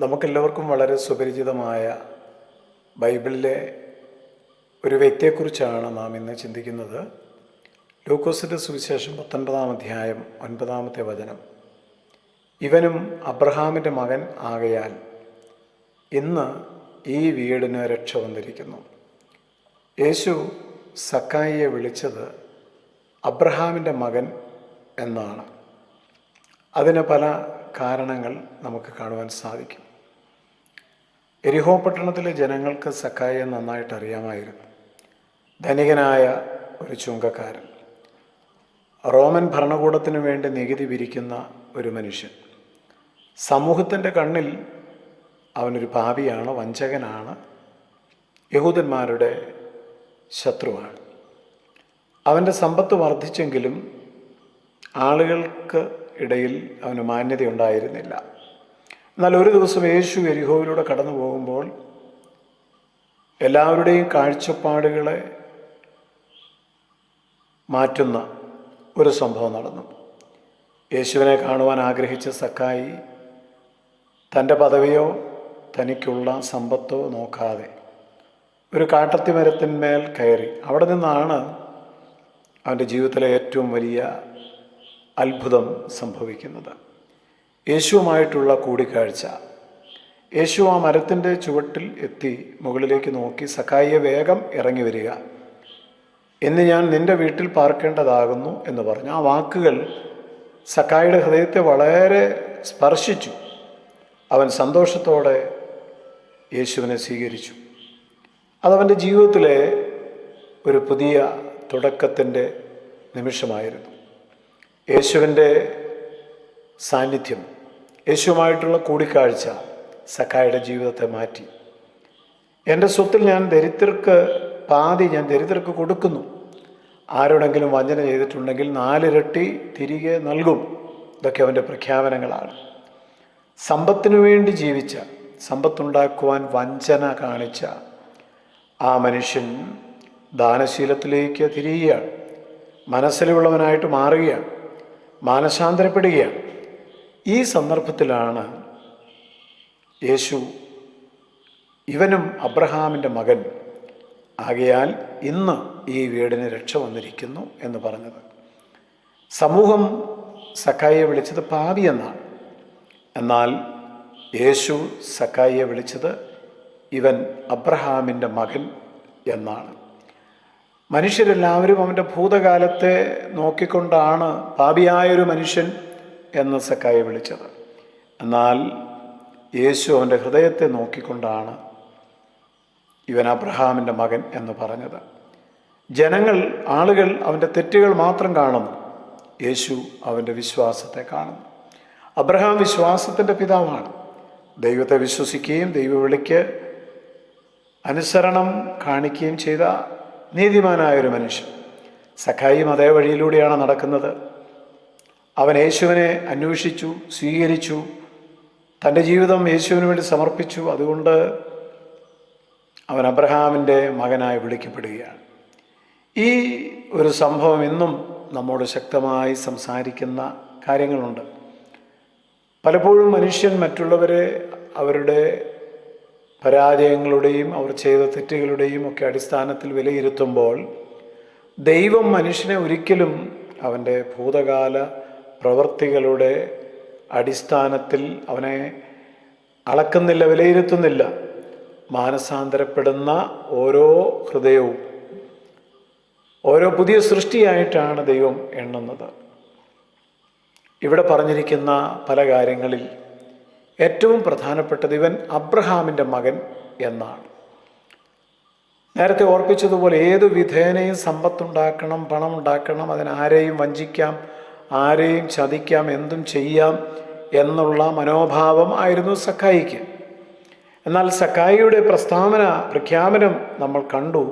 നമുക്കെല്ലാവർക്കും വളരെ സുപരിചിതമായ ബൈബിളിലെ ഒരു വ്യക്തിയെക്കുറിച്ചാണ് നാം ഇന്ന് ചിന്തിക്കുന്നത്. ലൂക്കോസിൻ്റെ സുവിശേഷം 19-ാം അധ്യായം 9-ാമത്തെ വചനം. ഇവനും അബ്രഹാമിൻ്റെ മകൻ ആകയാൽ ഇന്ന് ഈ വീടിന് രക്ഷ വന്നിരിക്കുന്നു. യേശു സക്കായിയെ വിളിച്ചത് അബ്രഹാമിൻ്റെ മകൻ എന്നാണ്. അതിന് പല കാരണങ്ങൾ നമുക്ക് കാണുവാൻ സാധിക്കും. എരിഹോ പട്ടണത്തിലെ ജനങ്ങൾക്ക് സക്കായിയെ നന്നായിട്ട് അറിയാമായിരുന്നു. ധനികനായ ഒരു ചുങ്കക്കാരൻ, റോമൻ ഭരണകൂടത്തിന് വേണ്ടി നികുതി പിരിക്കുന്ന ഒരു മനുഷ്യൻ. സമൂഹത്തിൻ്റെ കണ്ണിൽ അവനൊരു പാപിയാണ്, വഞ്ചകനാണ്, യഹൂദന്മാരുടെ ശത്രുവാണ്. അവൻ്റെ സമ്പത്ത് വർദ്ധിച്ചെങ്കിലും ആളുകൾക്ക് ഇടയിൽ അവന് മാന്യതയുണ്ടായിരുന്നില്ല. എന്നാൽ ഒരു ദിവസം യേശു എരിഹോവിലൂടെ കടന്നു പോകുമ്പോൾ എല്ലാവരുടെയും കാഴ്ചപ്പാടുകളെ മാറ്റുന്ന ഒരു സംഭവം നടന്നു. യേശുവിനെ കാണുവാൻ ആഗ്രഹിച്ച സക്കായി തൻ്റെ പദവിയോ തനിക്കുള്ള സമ്പത്തോ നോക്കാതെ ഒരു കാട്ടത്തി മരത്തിന്മേൽ കയറി. അവിടെ നിന്നാണ് അവൻ്റെ ജീവിതത്തിലെ ഏറ്റവും വലിയ അത്ഭുതം സംഭവിക്കുന്നത്. യേശുവുമായിട്ടുള്ള കൂടിക്കാഴ്ച. യേശു ആ മരത്തിൻ്റെ ചുവട്ടിൽ എത്തി മുകളിലേക്ക് നോക്കി, സക്കായിയെ വേഗം ഇറങ്ങി വരിക, ഇന്ന് ഞാൻ നിൻ്റെ വീട്ടിൽ പാർക്കേണ്ടതാകുന്നു എന്ന് പറഞ്ഞു. ആ വാക്കുകൾ സക്കായിയുടെ ഹൃദയത്തെ വളരെ സ്പർശിച്ചു. അവൻ സന്തോഷത്തോടെ യേശുവിനെ സ്വീകരിച്ചു. അതവൻ്റെ ജീവിതത്തിലെ ഒരു പുതിയ തുടക്കത്തിൻ്റെ നിമിഷമായിരുന്നു. യേശുവിൻ്റെ സാന്നിധ്യം, യേശുവുമായിട്ടുള്ള കൂടിക്കാഴ്ച സക്കായിയുടെ ജീവിതത്തെ മാറ്റി. എൻ്റെ സ്വത്തിൽ ഞാൻ ദരിദ്രർക്ക് പാതി ഞാൻ ദരിദ്രർക്ക് കൊടുക്കുന്നു. ആരോടെങ്കിലും വഞ്ചന ചെയ്തിട്ടുണ്ടെങ്കിൽ 4 ഇരട്ടി തിരികെ നൽകും. ഇതൊക്കെ അവൻ്റെ പ്രഖ്യാപനങ്ങളാണ്. സമ്പത്തിനു വേണ്ടി ജീവിച്ച, സമ്പത്തുണ്ടാക്കുവാൻ വഞ്ചന കാണിച്ച ആ മനുഷ്യൻ ദാനശീലത്തിലേക്ക് തിരിയുകയാണ്. മനസ്സിലുള്ളവനായിട്ട് മാറുകയാണ്, മാനസാന്തരപ്പെടുകയാണ്. ഈ സന്ദർഭത്തിലാണ് യേശു ഇവനും അബ്രഹാമിൻ്റെ മകൻ ആകയാൽ ഇന്ന് ഈ വീടിന് രക്ഷ വന്നിരിക്കുന്നു എന്ന് പറഞ്ഞത്. സമൂഹം സക്കായിയെ വിളിച്ചത് പാപി എന്നാണ്. എന്നാൽ യേശു സക്കായിയെ വിളിച്ചത് ഇവൻ അബ്രഹാമിൻ്റെ മകൻ എന്നാണ്. മനുഷ്യരെല്ലാവരും അവൻ്റെ ഭൂതകാലത്തെ നോക്കിക്കൊണ്ടാണ് പാപിയായൊരു മനുഷ്യൻ എന്ന് സക്കായിയെ വിളിച്ചത്. എന്നാൽ യേശു അവൻ്റെ ഹൃദയത്തെ നോക്കിക്കൊണ്ടാണ് ഇവൻ അബ്രഹാമിൻ്റെ മകൻ എന്ന് പറഞ്ഞത്. ആളുകൾ അവൻ്റെ തെറ്റുകൾ മാത്രം കാണുന്നു, യേശു അവൻ്റെ വിശ്വാസത്തെ കാണുന്നു. അബ്രഹാം വിശ്വാസത്തിൻ്റെ പിതാവാണ്. ദൈവത്തെ വിശ്വസിക്കുകയും ദൈവവിളിക്ക് അനുസരണം കാണിക്കുകയും ചെയ്ത നീതിമാനായൊരു മനുഷ്യൻ. സക്കായിയും അതേ വഴിയിലൂടെയാണ് നടക്കുന്നത്. അവൻ യേശുവിനെ അന്വേഷിച്ചു, സ്വീകരിച്ചു, തൻ്റെ ജീവിതം യേശുവിന് വേണ്ടി സമർപ്പിച്ചു. അതുകൊണ്ട് അവൻ അബ്രഹാമിൻ്റെ മകനായി വിളിക്കപ്പെടുകയാണ്. ഈ ഒരു സംഭവം ഇന്നും നമ്മോട് ശക്തമായി സംസാരിക്കുന്ന കാര്യങ്ങളുണ്ട്. പലപ്പോഴും മനുഷ്യൻ മറ്റുള്ളവരെ അവരുടെ പരാജയങ്ങളുടെയും അവർ ചെയ്ത തെറ്റുകളുടെയും ഒക്കെ അടിസ്ഥാനത്തിൽ വിലയിരുത്തുമ്പോൾ ദൈവം മനുഷ്യനെ ഒരിക്കലും അവൻ്റെ ഭൂതകാല പ്രവൃത്തികളുടെ അടിസ്ഥാനത്തിൽ അവനെ അളക്കുന്നില്ല, വിലയിരുത്തുന്നില്ല. മാനസാന്തരപ്പെടുന്ന ഓരോ ഹൃദയവും ഓരോ പുതിയ സൃഷ്ടിയായിട്ടാണ് ദൈവം എണ്ണുന്നത്. ഇവിടെ പറഞ്ഞിരിക്കുന്ന പല കാര്യങ്ങളിൽ ഏറ്റവും പ്രധാനപ്പെട്ടത് ഇവൻ അബ്രഹാമിൻ്റെ മകൻ എന്നാണ്. നേരത്തെ ഓർപ്പിച്ചതുപോലെ ഏതു വിധേനയും സമ്പത്തുണ്ടാക്കണം, പണമുണ്ടാക്കണം, അതിനാരെയും വഞ്ചിക്കാം, ആരെയും ചതിക്കാം, എന്തും ചെയ്യാം എന്നുള്ള മനോഭാവം ആയിരുന്നു സക്കായിക്ക്. എന്നാൽ സക്കായിയുടെ പ്രഖ്യാപനം നമ്മൾ കണ്ടു.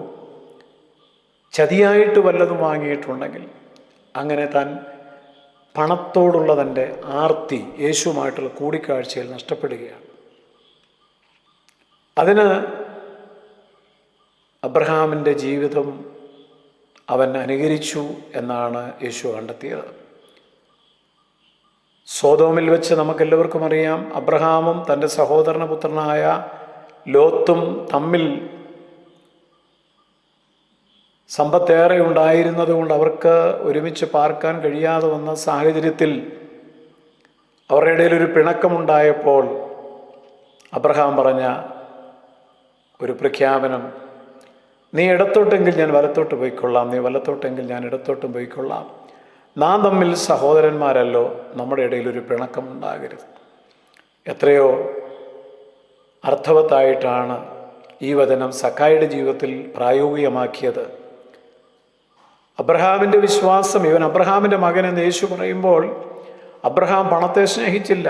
ചതിയായിട്ട് വല്ലതും വാങ്ങിയിട്ടുണ്ടെങ്കിൽ, അങ്ങനെ താൻ പണത്തോടുള്ള തൻ്റെ ആർത്തി യേശുവുമായിട്ടുള്ള കൂടിക്കാഴ്ചയിൽ നഷ്ടപ്പെടുകയാണ്. അതിന് അബ്രഹാമിൻ്റെ ജീവിതം അവൻ അനുകരിച്ചു എന്നാണ് യേശു കണ്ടെത്തിയത്. സോദോമിൽ വെച്ച് നമുക്കെല്ലാവർക്കും അറിയാം, അബ്രഹാമും തൻ്റെ സഹോദരപുത്രനായ ലോത്തും തമ്മിൽ സമ്പത്തേറെ ഉണ്ടായിരുന്നത് കൊണ്ട് അവർക്ക് ഒരുമിച്ച് പാർക്കാൻ കഴിയാതെ വന്ന സാഹചര്യത്തിൽ അവരുടെ ഇടയിൽ ഒരു പിണക്കമുണ്ടായപ്പോൾ അബ്രഹാം പറഞ്ഞ ഒരു പ്രഖ്യാപനം, നീ ഇടത്തോട്ടെങ്കിൽ ഞാൻ വലത്തോട്ട് പോയിക്കൊള്ളാം, നീ വലത്തോട്ടെങ്കിൽ ഞാൻ ഇടത്തോട്ടും പോയിക്കൊള്ളാം, നാം തമ്മിൽ സഹോദരന്മാരല്ലോ, നമ്മുടെ ഇടയിൽ ഒരു പിണക്കമുണ്ടാകരുത്. എത്രയോ അർത്ഥവത്തായിട്ടാണ് ഈ വചനം സക്കായിയുടെ ജീവിതത്തിൽ പ്രായോഗികമാക്കിയത്. അബ്രഹാമിൻ്റെ വിശ്വാസം, ഇവൻ അബ്രഹാമിൻ്റെ മകനെന്ന് യേശു പറയുമ്പോൾ അബ്രഹാം പണത്തെ സ്നേഹിച്ചില്ല,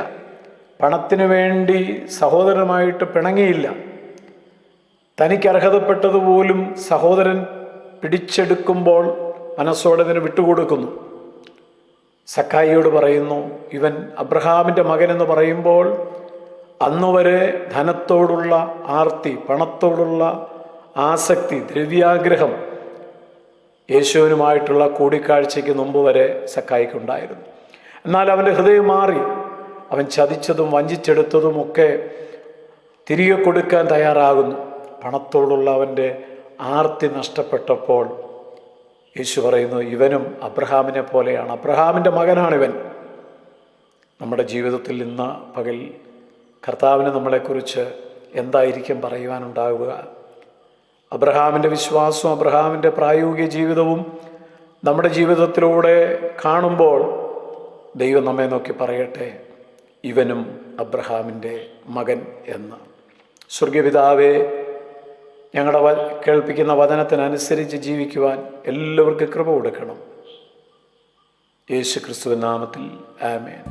പണത്തിനു വേണ്ടി സഹോദരനുമായിട്ട് പിണങ്ങിയില്ല. തനിക്ക് അർഹതപ്പെട്ടതുപോലും സഹോദരൻ പിടിച്ചെടുക്കുമ്പോൾ മനസ്സോടെ ഇതിന് വിട്ടുകൊടുക്കുന്നു. സക്കായിയോട് പറയുന്നു, ഇവൻ അബ്രഹാമിൻ്റെ മകനെന്ന് പറയുമ്പോൾ അന്നുവരെ ധനത്തോടുള്ള ആർത്തി, പണത്തോടുള്ള ആസക്തി, ദ്രവ്യാഗ്രഹം യേശുവിനുമായിട്ടുള്ള കൂടിക്കാഴ്ചയ്ക്ക് മുമ്പ് വരെ സക്കായിക്കുണ്ടായിരുന്നു. എന്നാൽ അവൻ്റെ ഹൃദയം മാറി. അവൻ ചതിച്ചതും വഞ്ചിച്ചെടുത്തതുമൊക്കെ തിരികെ കൊടുക്കാൻ തയ്യാറാകുന്നു. പണത്തോടുള്ള അവൻ്റെ ആർത്തി നഷ്ടപ്പെട്ടപ്പോൾ യേശു പറയുന്നു, ഇവനും അബ്രഹാമിനെ പോലെയാണ്, അബ്രഹാമിൻ്റെ മകനാണിവൻ. നമ്മുടെ ജീവിതത്തിൽ ഇന്ന് പകൽ കർത്താവിന് നമ്മളെക്കുറിച്ച് എന്തായിരിക്കും പറയുവാനുണ്ടാവുക? അബ്രഹാമിൻ്റെ വിശ്വാസവും അബ്രഹാമിൻ്റെ പ്രായോഗിക ജീവിതവും നമ്മുടെ ജീവിതത്തിലൂടെ കാണുമ്പോൾ ദൈവം നമ്മെ നോക്കി പറയട്ടെ, ഇവനും അബ്രഹാമിൻ്റെ മകൻ എന്ന്. സ്വർഗീയപിതാവേ, ഞങ്ങളുടെ കേൾപ്പിക്കുന്ന വചനത്തിനനുസരിച്ച് ജീവിക്കുവാൻ എല്ലാവർക്കും കൃപ കൊടുക്കണം. യേശു ക്രിസ്തുവിൻ നാമത്തിൽ ആമേൻ.